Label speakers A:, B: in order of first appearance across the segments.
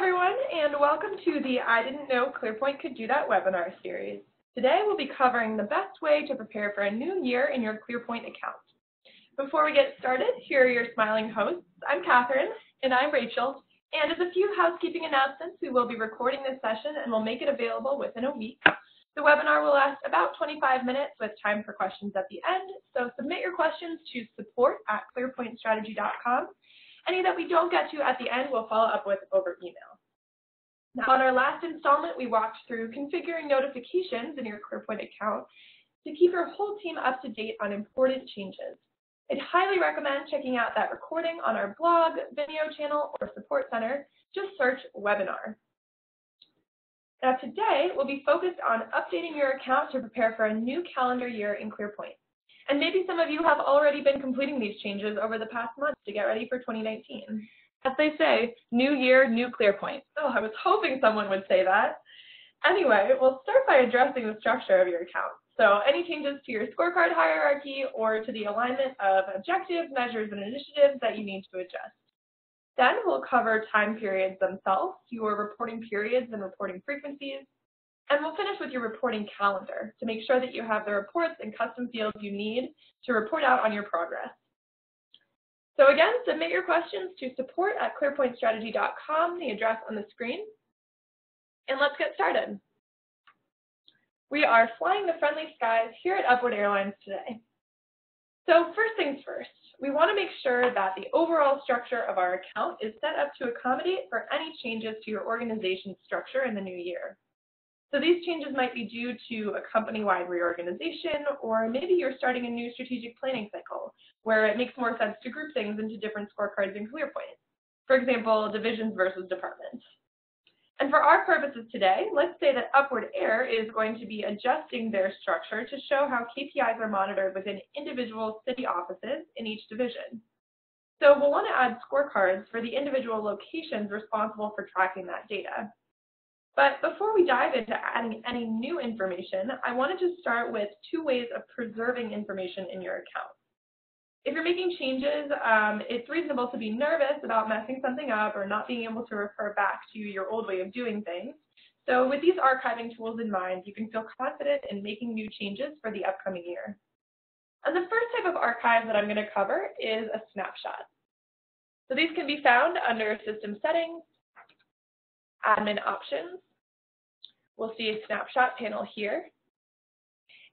A: everyone, and welcome to the I Didn't Know ClearPoint Could Do That webinar series. Today we'll be covering the best way to prepare for a new year in your ClearPoint account. Before we get started, here are your smiling hosts. I'm Catherine.
B: And I'm Rachel.
A: And as a few housekeeping announcements, we will be recording this session and we'll make it available within a week. The webinar will last about 25 minutes with time for questions at the end, so submit your questions to support@clearpointstrategy.com. Any that we don't get to at the end, we'll follow up with over email. Now, on our last installment, we walked through configuring notifications in your ClearPoint account to keep your whole team up to date on important changes. I'd highly recommend checking out that recording on our blog, Vimeo channel, or support center. Just search webinar. Now, today, we'll be focused on updating your account to prepare for a new calendar year in ClearPoint. And maybe some of you have already been completing these changes over the past month to get ready for 2019.
B: As they say, new year, new ClearPoint.
A: Oh, I was hoping someone would say that. Anyway, we'll start by addressing the structure of your account. So any changes to your scorecard hierarchy or to the alignment of objectives, measures, and initiatives that you need to adjust. Then we'll cover time periods themselves, your reporting periods and reporting frequencies. And we'll finish with your reporting calendar to make sure that you have the reports and custom fields you need to report out on your progress. So again, submit your questions to support@clearpointstrategy.com, the address on the screen. And let's get started. We are flying the friendly skies here at Upward Airlines today. So first things first, we want to make sure that the overall structure of our account is set up to accommodate for any changes to your organization's structure in the new year. So these changes might be due to a company-wide reorganization, or maybe you're starting a new strategic planning cycle where it makes more sense to group things into different scorecards in ClearPoint. For example, divisions versus departments. And for our purposes today, let's say that Upward Air is going to be adjusting their structure to show how KPIs are monitored within individual city offices in each division. So we'll want to add scorecards for the individual locations responsible for tracking that data. But before we dive into adding any new information, I wanted to start with two ways of preserving information in your account. If you're making changes, it's reasonable to be nervous about messing something up or not being able to refer back to your old way of doing things. So with these archiving tools in mind, you can feel confident in making new changes for the upcoming year. And the first type of archive that I'm going to cover is a snapshot. So these can be found under System Settings, Admin Options. We'll see a snapshot panel here.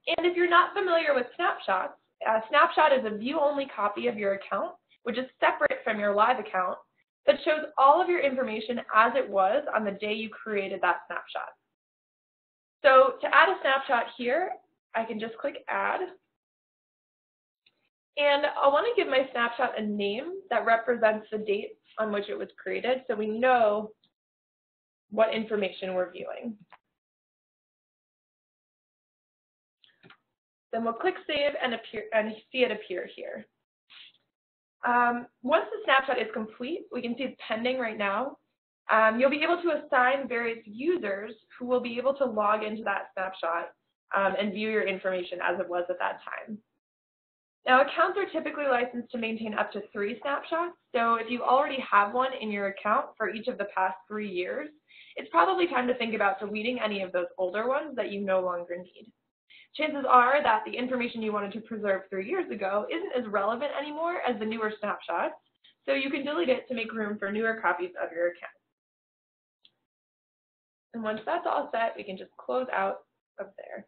A: And if you're not familiar with snapshots, a snapshot is a view-only copy of your account, which is separate from your live account, that shows all of your information as it was on the day you created that snapshot. So to add a snapshot here, I can just click Add. And I want to give my snapshot a name that represents the date on which it was created so we know what information we're viewing. Then we'll click Save and see it appear here. Once the snapshot is complete, we can see it's pending right now. You'll be able to assign various users who will be able to log into that snapshot and view your information as it was at that time. Now, accounts are typically licensed to maintain up to 3 snapshots, so if you already have one in your account for each of the past 3 years, it's probably time to think about deleting any of those older ones that you no longer need. Chances are that the information you wanted to preserve 3 years ago isn't as relevant anymore as the newer snapshots, so you can delete it to make room for newer copies of your account. And once that's all set, we can just close out of there.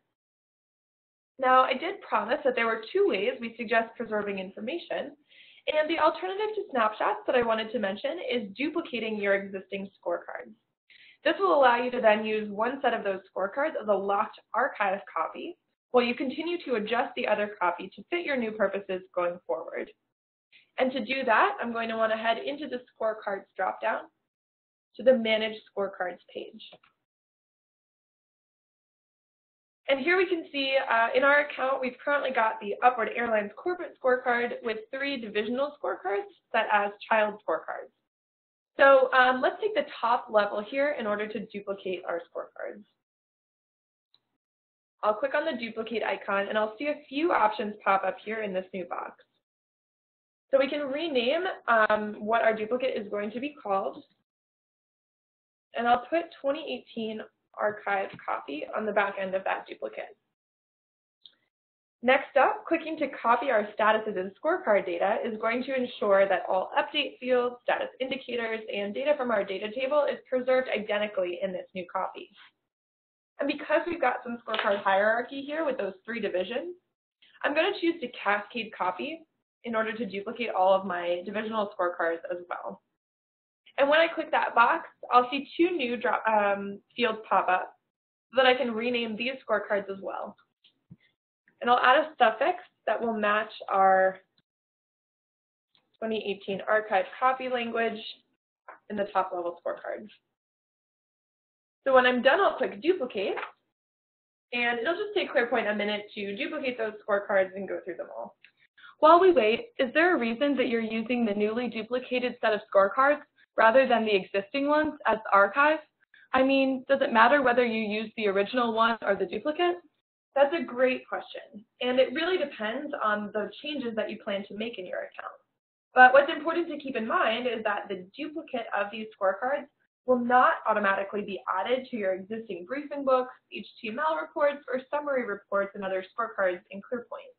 A: Now, I did promise that there were 2 ways we suggest preserving information, and the alternative to snapshots that I wanted to mention is duplicating your existing scorecards. This will allow you to then use one set of those scorecards as a locked archive copy, while you continue to adjust the other copy to fit your new purposes going forward. And to do that, I'm going to want to head into the Scorecards dropdown to the Manage Scorecards page. And here we can see in our account, we've currently got the Upward Airlines corporate scorecard with 3 divisional scorecards set as child scorecards. So let's take the top level here in order to duplicate our scorecards. I'll click on the duplicate icon and I'll see a few options pop up here in this new box. So we can rename what our duplicate is going to be called. and I'll put 2018 archive copy on the back end of that duplicate. Next up, clicking to copy our statuses and scorecard data is going to ensure that all update fields, status indicators, and data from our data table is preserved identically in this new copy. And because we've got some scorecard hierarchy here with those 3 divisions, I'm going to choose to cascade copy in order to duplicate all of my divisional scorecards as well. And when I click that box, I'll see 2 new fields pop up so that I can rename these scorecards as well. And I'll add a suffix that will match our 2018 archive copy language in the top level scorecard. So when I'm done, I'll click duplicate, and it'll just take ClearPoint a minute to duplicate those scorecards and go through them all.
B: While we wait, is there a reason that you're using the newly duplicated set of scorecards rather than the existing ones as the archive? I mean, does it matter whether you use the original one or the duplicate?
A: That's a great question, and it really depends on the changes that you plan to make in your account. But what's important to keep in mind is that the duplicate of these scorecards will not automatically be added to your existing briefing books, HTML reports, or summary reports and other scorecards in ClearPoint.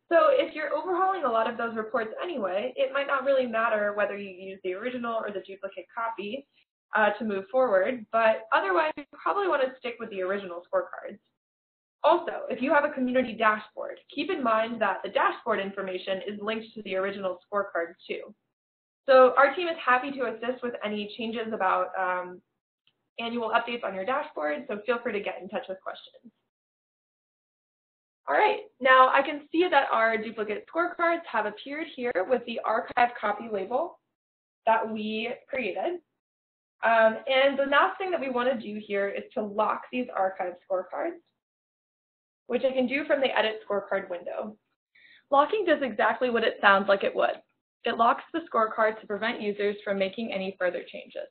A: So if you're overhauling a lot of those reports anyway, it might not really matter whether you use the original or the duplicate copy to move forward, but otherwise you probably want to stick with the original scorecards. Also, if you have a community dashboard, keep in mind that the dashboard information is linked to the original scorecard too. So our team is happy to assist with any changes about annual updates on your dashboard, so feel free to get in touch with questions. All right, now I can see that our duplicate scorecards have appeared here with the archive copy label that we created. And the last thing that we want to do here is to lock these archive scorecards, which I can do from the Edit Scorecard window.
B: Locking does exactly what it sounds like it would. It locks the scorecard to prevent users from making any further changes.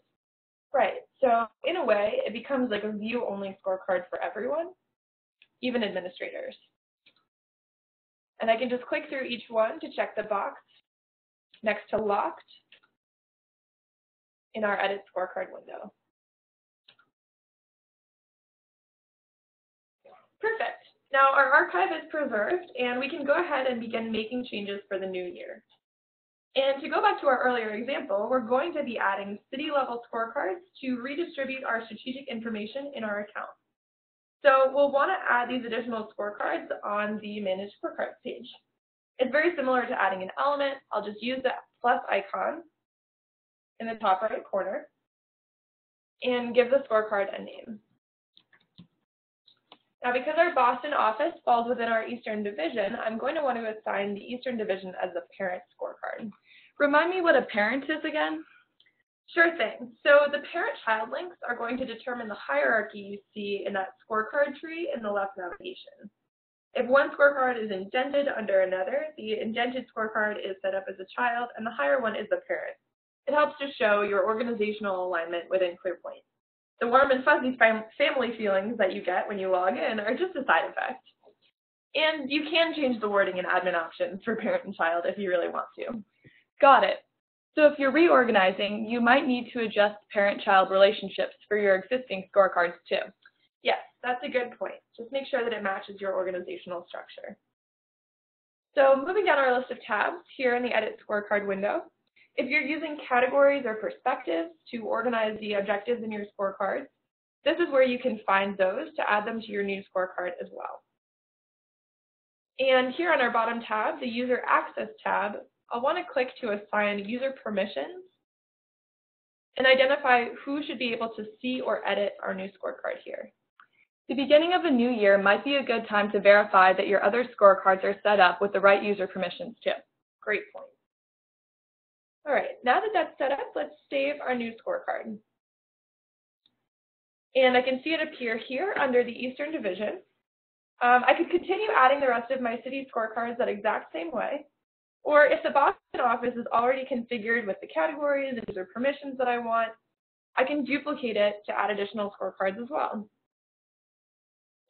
A: Right, so in a way, it becomes like a view-only scorecard for everyone, even administrators. And I can just click through each one to check the box next to locked in our Edit Scorecard window. Perfect. Now our archive is preserved, and we can go ahead and begin making changes for the new year. And to go back to our earlier example, we're going to be adding city-level scorecards to redistribute our strategic information in our account. So we'll want to add these additional scorecards on the Manage Scorecards page. It's very similar to adding an element. I'll just use the plus icon in the top right corner and give the scorecard a name. Now, because our Boston office falls within our Eastern Division, I'm going to want to assign the Eastern Division as the parent scorecard.
B: Remind me what a parent is again?
A: Sure thing. So the parent-child links are going to determine the hierarchy you see in that scorecard tree in the left navigation. If one scorecard is indented under another, the indented scorecard is set up as a child, and the higher one is the parent. It helps to show your organizational alignment within ClearPoint. The warm and fuzzy family feelings that you get when you log in are just a side effect. And you can change the wording in admin options for parent and child if you really want to.
B: Got it. So if you're reorganizing, you might need to adjust parent-child relationships for your existing scorecards too.
A: Yes, that's a good point. Just make sure that it matches your organizational structure. So moving down our list of tabs here in the Edit Scorecard window, if you're using categories or perspectives to organize the objectives in your scorecards, this is where you can find those to add them to your new scorecard as well. And here on our bottom tab, the User Access tab, I'll want to click to assign user permissions and identify who should be able to see or edit our new scorecard here.
B: The beginning of a new year might be a good time to verify that your other scorecards are set up with the right user permissions too.
A: Great point. All right, now that that's set up, let's save our new scorecard. And I can see it appear here under the Eastern Division. I could continue adding the rest of my city scorecards that exact same way. Or if the Boston office is already configured with the categories and user permissions that I want, I can duplicate it to add additional scorecards as well.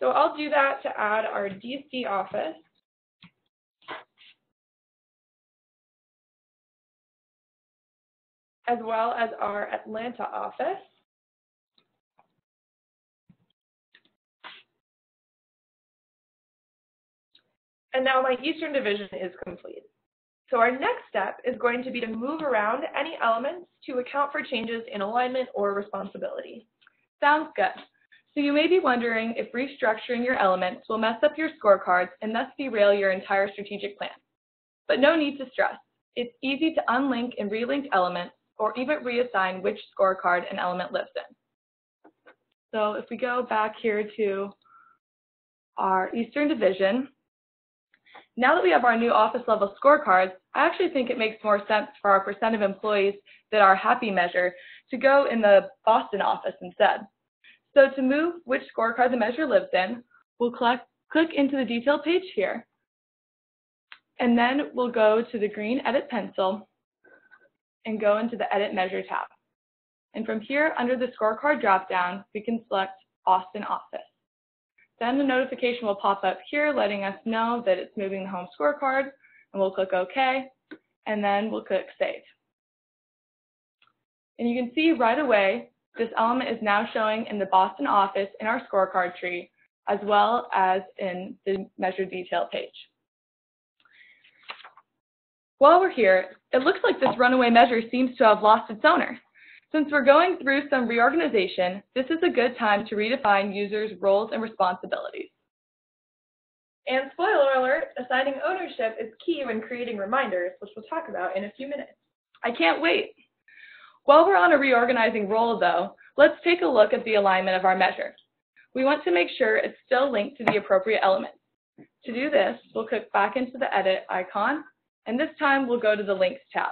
A: So I'll do that to add our DC office. As well as our Atlanta office. And now my Eastern division is complete. So our next step is going to be to move around any elements to account for changes in alignment or responsibility.
B: Sounds good. So you may be wondering if restructuring your elements will mess up your scorecards and thus derail your entire strategic plan. But no need to stress. It's easy to unlink and relink elements or even reassign which scorecard an element lives in. So if we go back here to our Eastern division, now that we have our new office level scorecards, I actually think it makes more sense for our percent of employees that are happy measure to go in the Boston office instead. So to move which scorecard the measure lives in, we'll click into the detail page here, and then we'll go to the green edit pencil and go into the edit measure tab. And from here, under the scorecard dropdown, we can select Boston office. Then the notification will pop up here letting us know that it's moving the home scorecard, and we'll click OK, and then we'll click Save. And you can see right away, this element is now showing in the Boston office in our scorecard tree, as well as in the measure detail page. While we're here, it looks like this runaway measure seems to have lost its owner. Since we're going through some reorganization, this is a good time to redefine users' roles and responsibilities.
A: And spoiler alert, assigning ownership is key when creating reminders, which we'll talk about in a few minutes.
B: I can't wait. While we're on a reorganizing roll, though, let's take a look at the alignment of our measure. We want to make sure it's still linked to the appropriate element. To do this, we'll click back into the edit icon, and this time we'll go to the Links tab.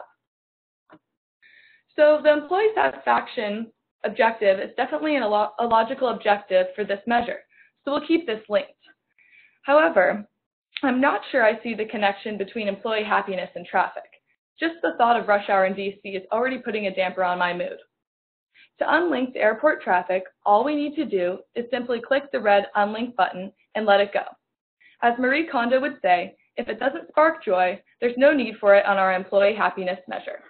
B: So the employee satisfaction objective is definitely a logical objective for this measure, so we'll keep this linked. However, I'm not sure I see the connection between employee happiness and traffic. Just the thought of rush hour in DC is already putting a damper on my mood. To unlink the airport traffic, all we need to do is simply click the red Unlink button and let it go. As Marie Kondo would say, if it doesn't spark joy, there's no need for it on our employee happiness measure.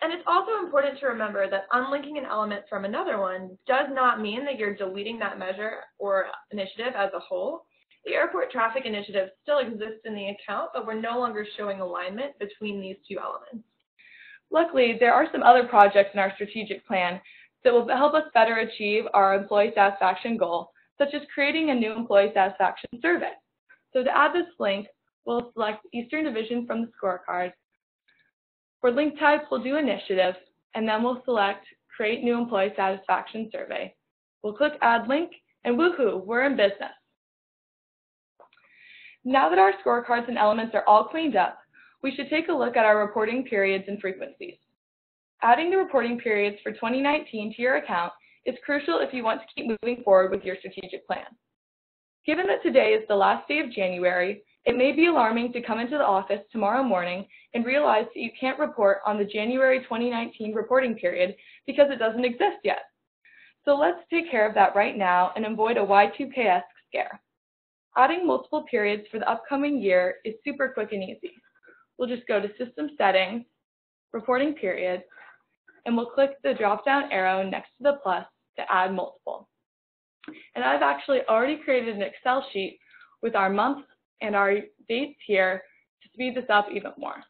A: And it's also important to remember that unlinking an element from another one does not mean that you're deleting that measure or initiative as a whole. The airport traffic initiative still exists in the account, but we're no longer showing alignment between these two elements.
B: Luckily, there are some other projects in our strategic plan that will help us better achieve our employee satisfaction goal, such as creating a new employee satisfaction survey. So to add this link, we'll select Eastern Division from the scorecard. For link type, we'll do initiative, and then we'll select Create New Employee Satisfaction Survey. We'll click Add Link, and woohoo, we're in business. Now that our scorecards and elements are all cleaned up, we should take a look at our reporting periods and frequencies. Adding the reporting periods for 2019 to your account is crucial if you want to keep moving forward with your strategic plan. Given that today is the last day of January, it may be alarming to come into the office tomorrow morning and realize that you can't report on the January 2019 reporting period because it doesn't exist yet. So let's take care of that right now and avoid a Y2K-esque scare. Adding multiple periods for the upcoming year is super quick and easy. We'll just go to System Settings, Reporting Periods, and we'll click the drop-down arrow next to the plus to add multiple. And I've actually already created an Excel sheet with our months and our dates here to speed this up even more.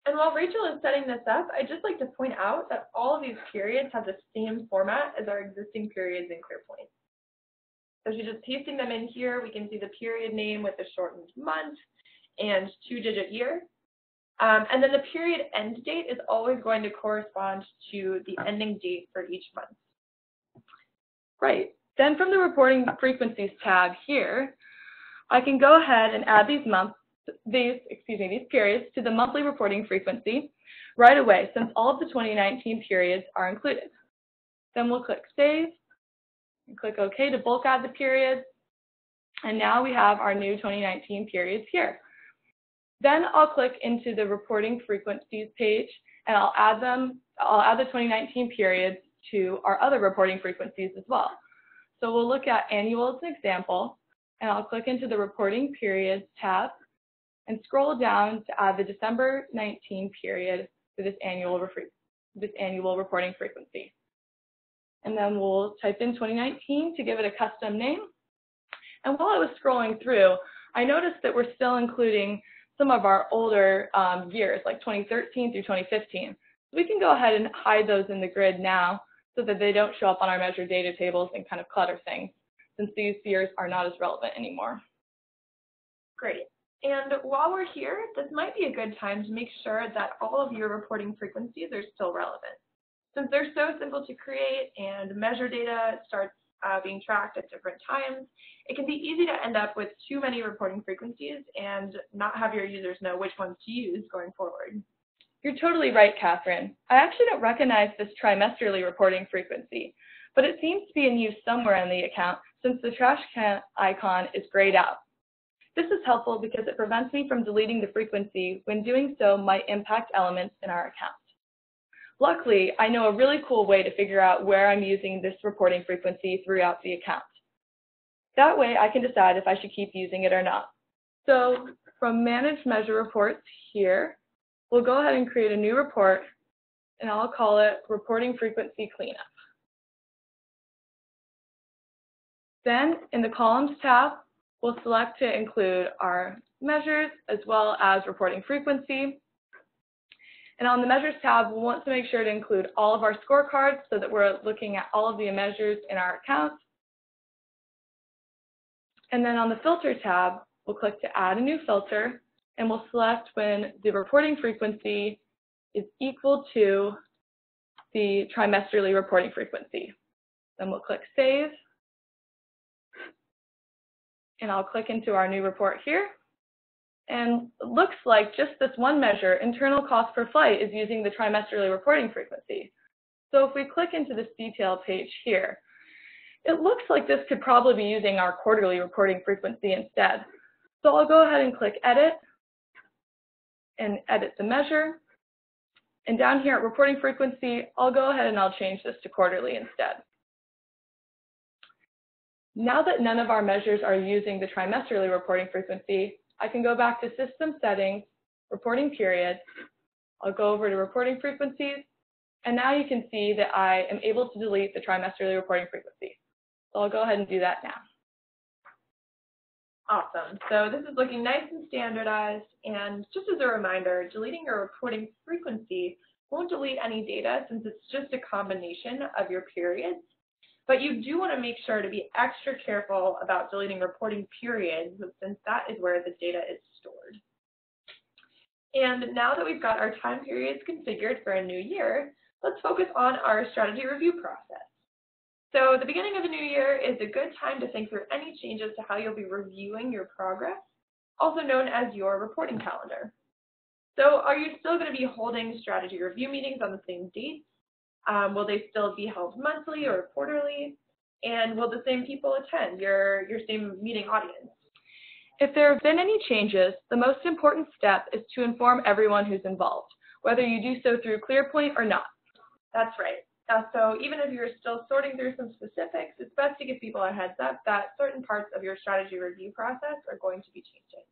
A: And while Rachel is setting this up, I'd just like to point out that all of these periods have the same format as our existing periods in ClearPoint. So she's just pasting them in here. We can see the period name with the shortened month and 2-digit year. And then the period end date is always going to correspond to the ending date for each month.
B: Right. Then from the Reporting Frequencies tab here, I can go ahead and add these periods to the monthly reporting frequency right away, since all of the 2019 periods are included. Then we'll click Save and click OK to bulk add the periods. And now we have our new 2019 periods here. Then I'll click into the reporting frequencies page and I'll add the 2019 periods to our other reporting frequencies as well. So we'll look at annual as an example, and I'll click into the reporting periods tab and scroll down to add the December 19 period for this annual reporting frequency. and then we'll type in 2019 to give it a custom name. And while I was scrolling through, I noticed that we're still including some of our older years, like 2013 through 2015. So we can go ahead and hide those in the grid now so that they don't show up on our measure data tables and kind of clutter things, since these years are not as relevant anymore.
A: Great. And while we're here, this might be a good time to make sure that all of your reporting frequencies are still relevant. Since they're so simple to create and measure data starts being tracked at different times, it can be easy to end up with too many reporting frequencies and not have your users know which ones to use going forward.
B: You're totally right, Catherine. I actually don't recognize this trimesterly reporting frequency, but it seems to be in use somewhere in the account since the trash can icon is grayed out. This is helpful because it prevents me from deleting the frequency when doing so might impact elements in our account. Luckily, I know a really cool way to figure out where I'm using this reporting frequency throughout the account. That way, I can decide if I should keep using it or not. So from Manage Measure Reports here, we'll go ahead and create a new report, and I'll call it Reporting Frequency Cleanup. Then, in the Columns tab, we'll select to include our measures as well as reporting frequency. And on the Measures tab, we'll want to make sure to include all of our scorecards so that we're looking at all of the measures in our account. And then on the Filter tab, we'll click to add a new filter, and we'll select when the reporting frequency is equal to the trimesterly reporting frequency. Then we'll click Save, and I'll click into our new report here. And it looks like just this one measure, internal cost per flight, is using the trimesterly reporting frequency. So if we click into this detail page here, it looks like this could probably be using our quarterly reporting frequency instead. So I'll go ahead and click Edit and edit the measure. And down here at reporting frequency, I'll go ahead and I'll change this to quarterly instead. Now that none of our measures are using the trimesterly reporting frequency, I can go back to System Settings, Reporting Period. I'll go over to Reporting Frequencies, and now you can see that I am able to delete the trimesterly reporting frequency. So I'll go ahead and do that now.
A: Awesome. So this is looking nice and standardized, and just as a reminder, deleting your reporting frequency won't delete any data since it's just a combination of your periods. But you do want to make sure to be extra careful about deleting reporting periods since that is where the data is stored. And now that we've got our time periods configured for a new year, let's focus on our strategy review process. So the beginning of a new year is a good time to think through any changes to how you'll be reviewing your progress, also known as your reporting calendar. So are you still going to be holding strategy review meetings on the same dates? Will they still be held monthly or quarterly? And will the same people attend, your same meeting audience?
B: If there have been any changes, the most important step is to inform everyone who's involved, whether you do so through ClearPoint or not.
A: That's right. So even if you're still sorting through some specifics, it's best to give people a heads up that certain parts of your strategy review process are going to be changing.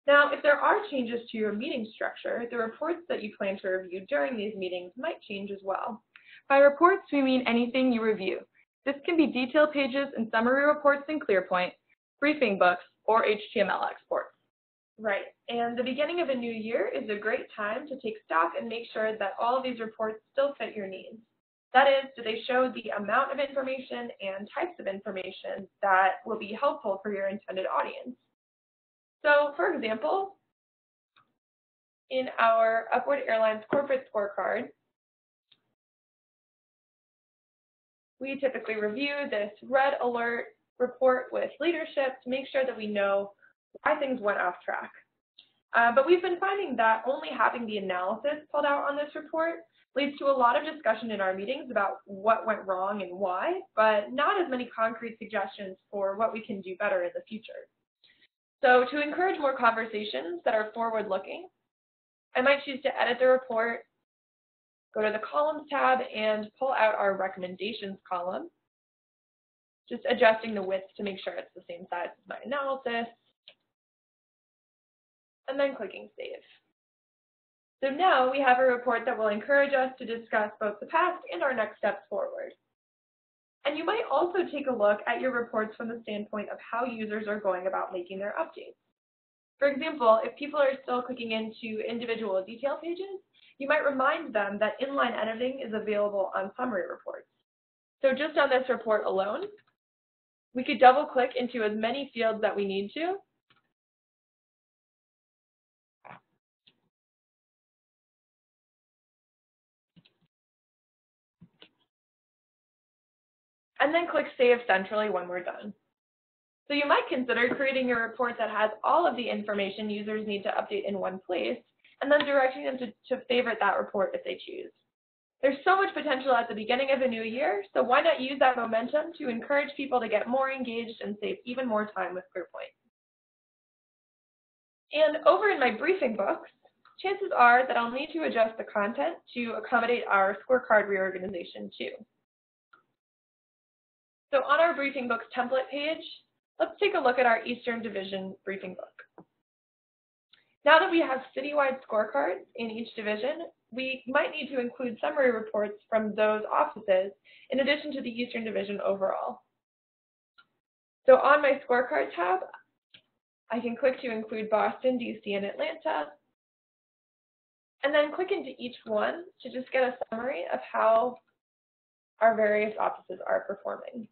A: Now, if there are changes to your meeting structure, the reports that you plan to review during these meetings might change as well.
B: By reports, we mean anything you review. This can be detail pages and summary reports in ClearPoint, briefing books, or HTML exports.
A: Right, and the beginning of a new year is a great time to take stock and make sure that all of these reports still fit your needs. That is, do they show the amount of information and types of information that will be helpful for your intended audience? So, for example, in our Upward Airlines corporate scorecard, we typically review this red alert report with leadership to make sure that we know why things went off track. But we've been finding that only having the analysis pulled out on this report leads to a lot of discussion in our meetings about what went wrong and why, but not as many concrete suggestions for what we can do better in the future. So to encourage more conversations that are forward-looking, I might choose to edit the report, go to the Columns tab, and pull out our Recommendations column, just adjusting the width to make sure it's the same size as my analysis, and then clicking Save. So now we have a report that will encourage us to discuss both the past and our next steps forward. And you might also take a look at your reports from the standpoint of how users are going about making their updates. For example, if people are still clicking into individual detail pages, you might remind them that inline editing is available on summary reports. So just on this report alone, we could double click into as many fields that we need to. And then click Save Centrally when we're done. So you might consider creating a report that has all of the information users need to update in one place, and then directing them to favorite that report if they choose. There's so much potential at the beginning of a new year, so why not use that momentum to encourage people to get more engaged and save even more time with ClearPoint. And over in my briefing books, chances are that I'll need to adjust the content to accommodate our scorecard reorganization too. So on our briefing books template page, let's take a look at our Eastern Division briefing book. Now that we have citywide scorecards in each division, we might need to include summary reports from those offices in addition to the Eastern Division overall. So on my Scorecard tab, I can click to include Boston, DC, and Atlanta, and then click into each one to just get a summary of how our various offices are performing.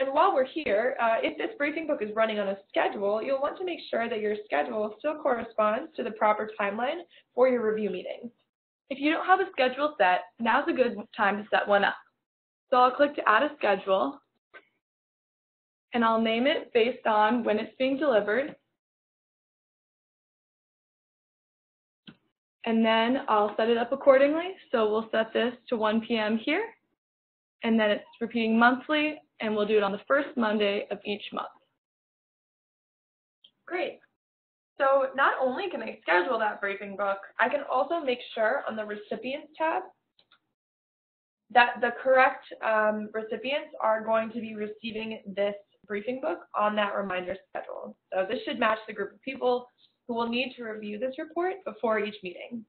A: And while we're here, if this briefing book is running on a schedule, you'll want to make sure that your schedule still corresponds to the proper timeline for your review meetings.
B: If you don't have a schedule set, now's a good time to set one up. So I'll click to add a schedule, and I'll name it based on when it's being delivered. And then I'll set it up accordingly. So we'll set this to 1 p.m. here, and then it's repeating monthly, and we'll do it on the first Monday of each month.
A: Great. So not only can I schedule that briefing book, I can also make sure on the Recipients tab that the correct recipients are going to be receiving this briefing book on that reminder schedule. So this should match the group of people who will need to review this report before each meeting.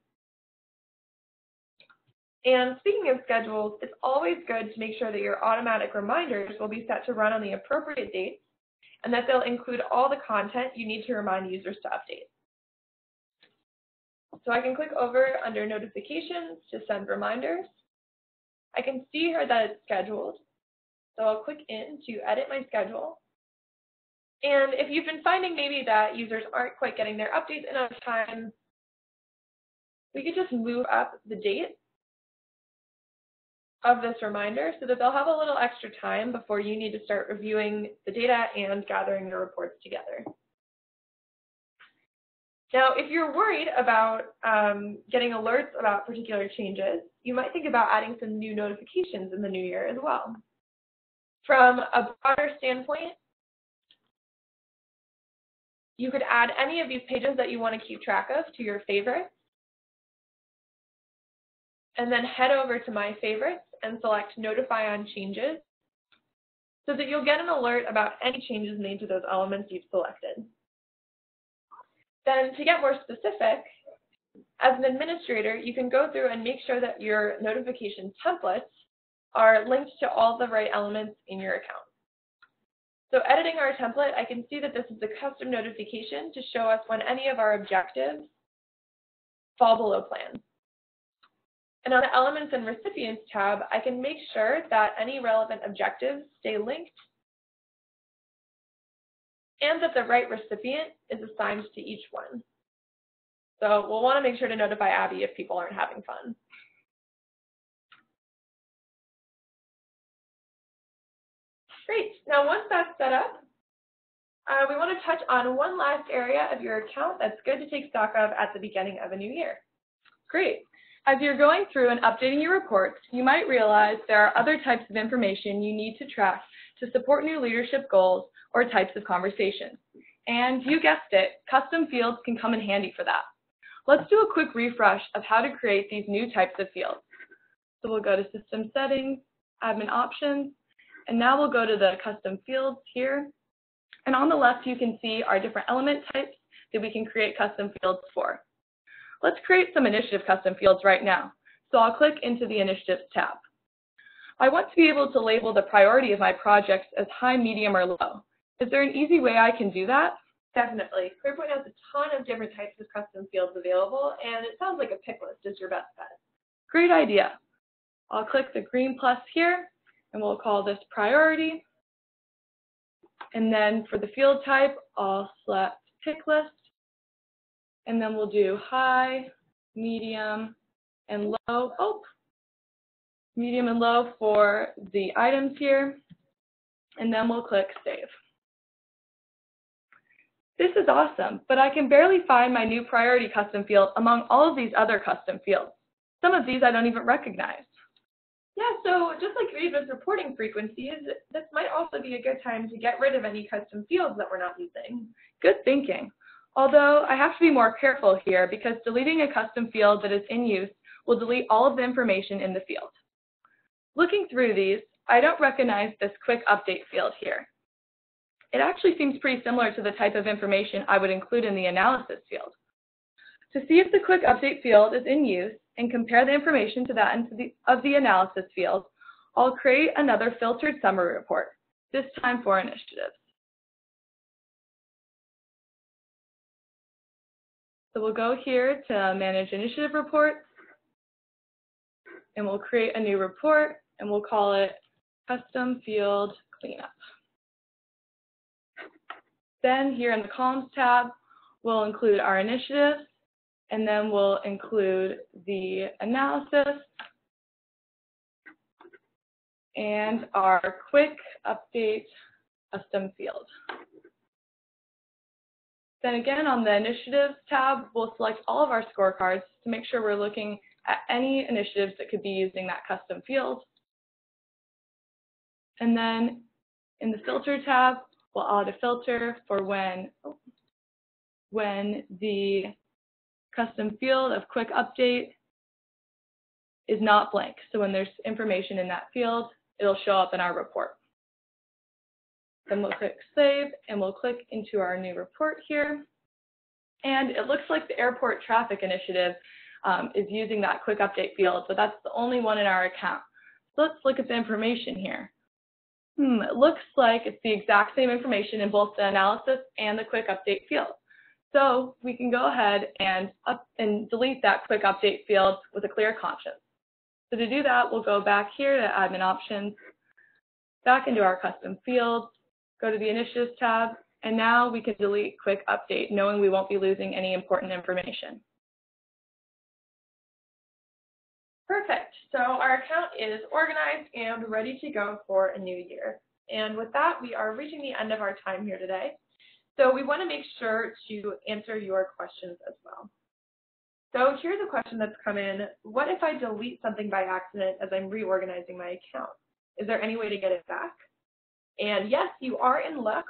A: And speaking of schedules, it's always good to make sure that your automatic reminders will be set to run on the appropriate dates and that they'll include all the content you need to remind users to update. So I can click over under Notifications to send reminders. I can see here that it's scheduled. So I'll click in to edit my schedule. And if you've been finding maybe that users aren't quite getting their updates in on time, we could just move up the date of this reminder so that they'll have a little extra time before you need to start reviewing the data and gathering the reports together. Now, if you're worried about getting alerts about particular changes, you might think about adding some new notifications in the new year as well. From a broader standpoint, you could add any of these pages that you want to keep track of to your favorites, and then head over to My Favorites and select Notify on Changes so that you'll get an alert about any changes made to those elements you've selected. Then to get more specific, as an administrator, you can go through and make sure that your notification templates are linked to all the right elements in your account. So editing our template, I can see that this is a custom notification to show us when any of our objectives fall below plan. And on the Elements and Recipients tab, I can make sure that any relevant objectives stay linked and that the right recipient is assigned to each one. So we'll want to make sure to notify Abby if people aren't having fun. Great. Now, once that's set up, we want to touch on one last area of your account that's good to take stock of at the beginning of a new year.
B: Great. As you're going through and updating your reports, you might realize there are other types of information you need to track to support new leadership goals or types of conversations. And you guessed it, custom fields can come in handy for that. Let's do a quick refresh of how to create these new types of fields. So we'll go to System Settings, Admin Options, and now we'll go to the Custom Fields here. And on the left, you can see our different element types that we can create custom fields for. Let's create some initiative custom fields right now. So I'll click into the Initiatives tab. I want to be able to label the priority of my projects as high, medium, or low. Is there an easy way I can do that?
A: Definitely. ClearPoint has a ton of different types of custom fields available, and it sounds like a pick list is your best bet.
B: Great idea. I'll click the green plus here, and we'll call this priority. And then for the field type, I'll select pick list, and then we'll do high, medium, and low. Oh, medium and low for the items here, and then we'll click Save. This is awesome, but I can barely find my new priority custom field among all of these other custom fields. Some of these I don't even recognize.
A: Yeah, so just like Reva's reporting frequencies, this might also be a good time to get rid of any custom fields that we're not using.
B: Good thinking. Although I have to be more careful here because deleting a custom field that is in use will delete all of the information in the field. Looking through these, I don't recognize this quick update field here. It actually seems pretty similar to the type of information I would include in the analysis field. To see if the quick update field is in use and compare the information to that of the analysis field, I'll create another filtered summary report, this time for initiatives. So we'll go here to Manage Initiative Reports, and we'll create a new report, and we'll call it Custom Field Cleanup. Then here in the Columns tab, we'll include our initiatives, and then we'll include the analysis and our quick update custom field. Then again, on the initiatives tab, we'll select all of our scorecards to make sure we're looking at any initiatives that could be using that custom field. And then in the filter tab, we'll add a filter for when the custom field of quick update is not blank. So when there's information in that field, it'll show up in our report. Then we'll click Save, and we'll click into our new report here. And it looks like the airport traffic initiative is using that quick update field, but that's the only one in our account. So let's look at the information here. It looks like it's the exact same information in both the analysis and the quick update field. So we can go ahead and delete that quick update field with a clear conscience. So to do that, we'll go back here to Admin Options, back into our custom fields, go to the Initiatives tab, and now we can delete quick update, knowing we won't be losing any important information.
A: Perfect. So our account is organized and ready to go for a new year. And with that, we are reaching the end of our time here today. So we want to make sure to answer your questions as well. So here's a question that's come in. What if I delete something by accident as I'm reorganizing my account? Is there any way to get it back? And yes, you are in luck.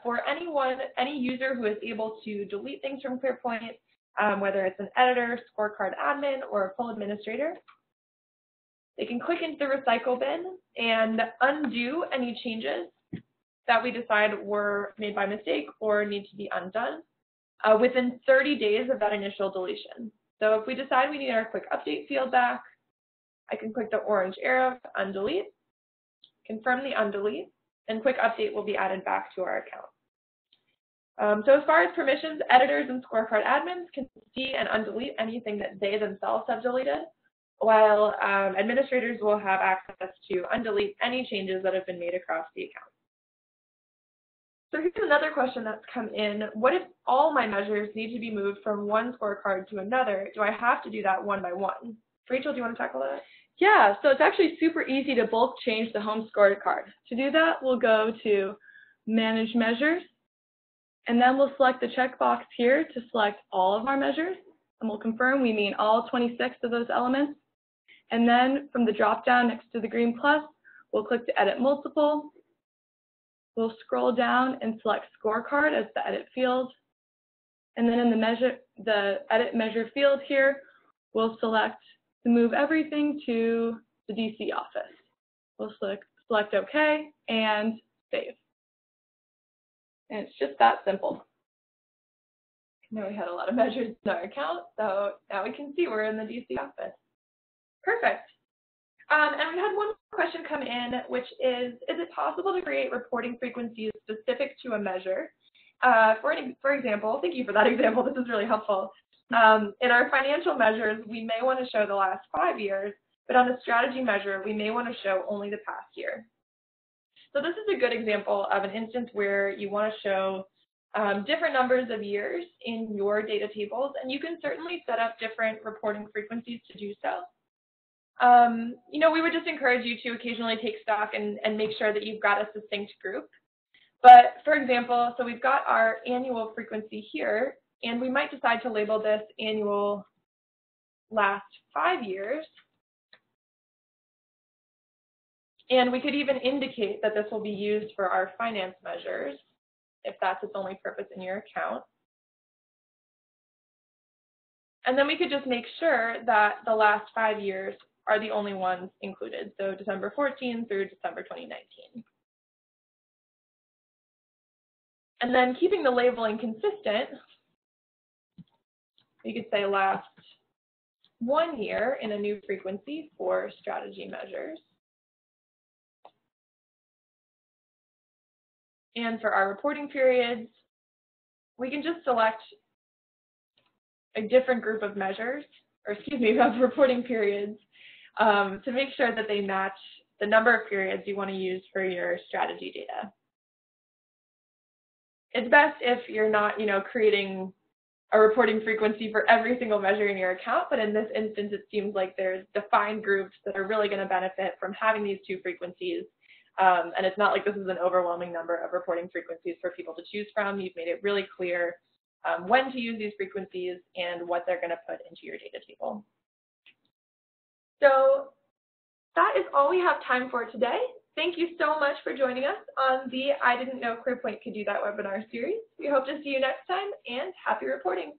A: For any user who is able to delete things from ClearPoint, whether it's an editor, scorecard admin, or a full administrator, they can click into the recycle bin and undo any changes that we decide were made by mistake or need to be undone within 30 days of that initial deletion. So if we decide we need our quick update field back, I can click the orange arrow to undelete, confirm the undelete, and quick update will be added back to our account. So as far as permissions, editors and scorecard admins can see and undelete anything that they themselves have deleted, while administrators will have access to undelete any changes that have been made across the account. So here's another question that's come in. What if all my measures need to be moved from one scorecard to another? Do I have to do that one by one? Rachel, do you want to tackle that?
B: Yeah, so it's actually super easy to bulk change the home scorecard. To do that, we'll go to Manage Measures, and then we'll select the checkbox here to select all of our measures, and we'll confirm we mean all 26 of those elements. And then from the drop-down next to the green plus, we'll click to Edit Multiple. We'll scroll down and select Scorecard as the edit field. And then in the Edit Measure field here, we'll select to move everything to the DC office. We'll select OK and Save. And it's just that simple.
A: Now we had a lot of measures in our account, so now we can see we're in the DC office. Perfect. And we had one question come in, which is it possible to create reporting frequencies specific to a measure? For example, thank you for that example, this is really helpful. In our financial measures, we may want to show the last 5 years, but on a strategy measure, we may want to show only the past year. So this is a good example of an instance where you want to show different numbers of years in your data tables, and you can certainly set up different reporting frequencies to do so. You know, we would just encourage you to occasionally take stock and make sure that you've got a succinct group. But for example, so we've got our annual frequency here, and we might decide to label this annual last 5 years. And we could even indicate that this will be used for our finance measures, if that's its only purpose in your account. And then we could just make sure that the last 5 years are the only ones included, so December 14 through December 2019. And then keeping the labeling consistent, we could say last 1 year in a new frequency for strategy measures. And for our reporting periods, we can just select a different group of measures, or excuse me, of reporting periods to make sure that they match the number of periods you want to use for your strategy data. It's best if you're not, creating a reporting frequency for every single measure in your account, but in this instance, it seems like there's defined groups that are really going to benefit from having these two frequencies. And it's not like this is an overwhelming number of reporting frequencies for people to choose from. You've made it really clear when to use these frequencies and what they're going to put into your data table. So that is all we have time for today. Thank you so much for joining us on the I Didn't Know ClearPoint Could Do That webinar series. We hope to see you next time, and happy reporting.